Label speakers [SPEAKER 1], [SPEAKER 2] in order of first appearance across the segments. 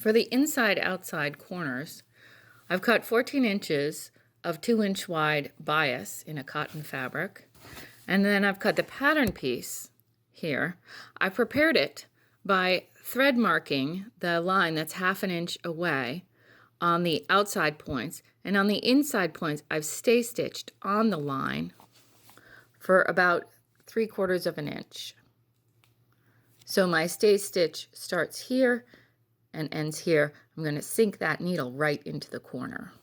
[SPEAKER 1] For the inside-outside corners, I've cut 14 inches of 2-inch wide bias in a cotton fabric, and then I've cut the pattern piece here. I prepared it by thread marking the line that's 1/2 inch away on the outside points, and on the inside points I've stay stitched on the line for about 3/4 of an inch. So my stay stitch starts here and ends here. I'm going to sink that needle right into the corner.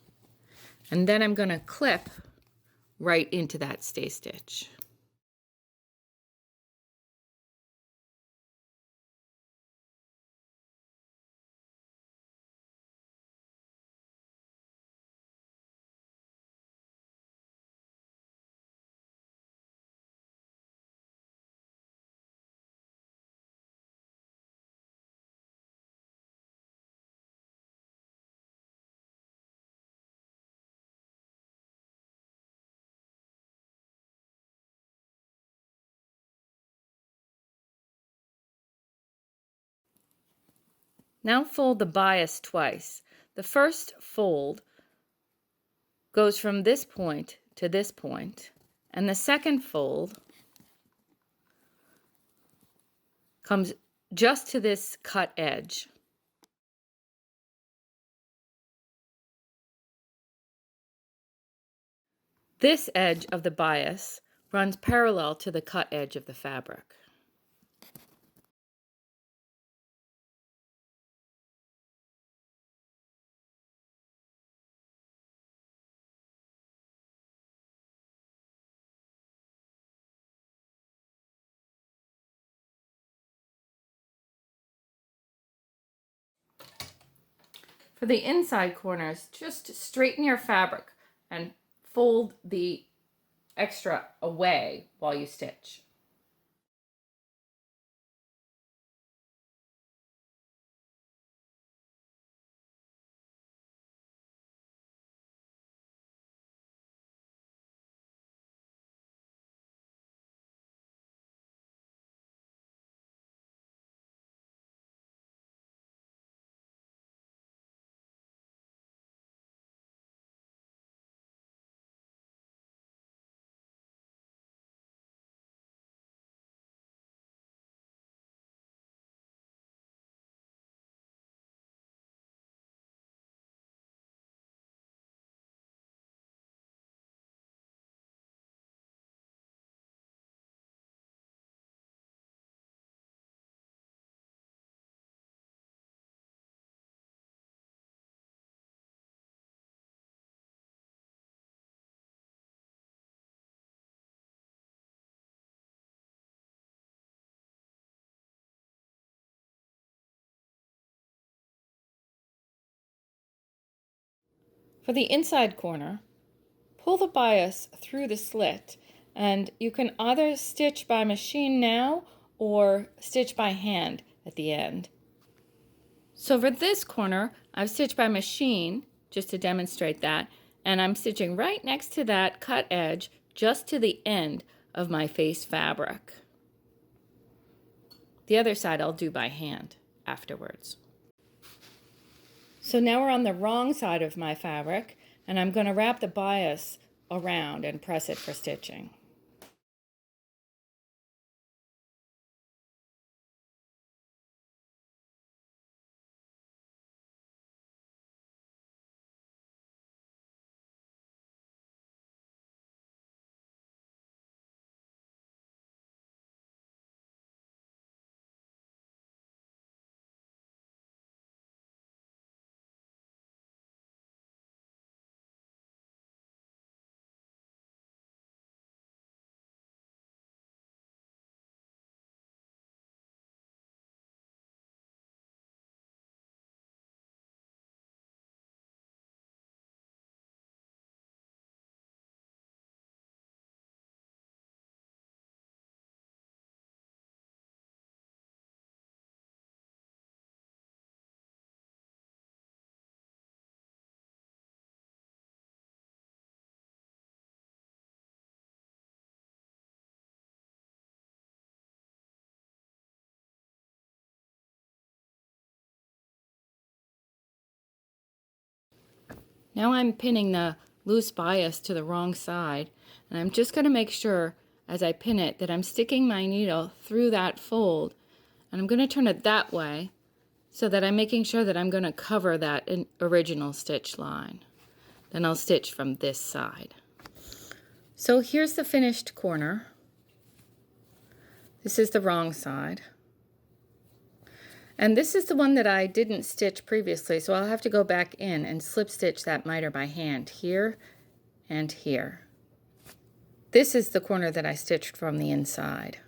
[SPEAKER 1] And then I'm going to clip right into that stay stitch. Now fold the bias twice. The first fold goes from this point to this point, and the second fold comes just to this cut edge. This edge of the bias runs parallel to the cut edge of the fabric. For the inside corners, just straighten your fabric and fold the extra away while you stitch. For the inside corner, pull the bias through the slit, and you can either stitch by machine now or stitch by hand at the end. So for this corner, I've stitched by machine just to demonstrate that, and I'm stitching right next to that cut edge just to the end of my face fabric. The other side I'll do by hand afterwards. So now we're on the wrong side of my fabric, and I'm going to wrap the bias around and press it for stitching. Now I'm pinning the loose bias to the wrong side, and I'm just going to make sure as I pin it that I'm sticking my needle through that fold, and I'm going to turn it that way so that I'm making sure that I'm going to cover that original stitch line. Then I'll stitch from this side. So here's the finished corner. This is the wrong side. And this is the one that I didn't stitch previously, so I'll have to go back in and slip stitch that miter by hand here and here. This is the corner that I stitched from the inside.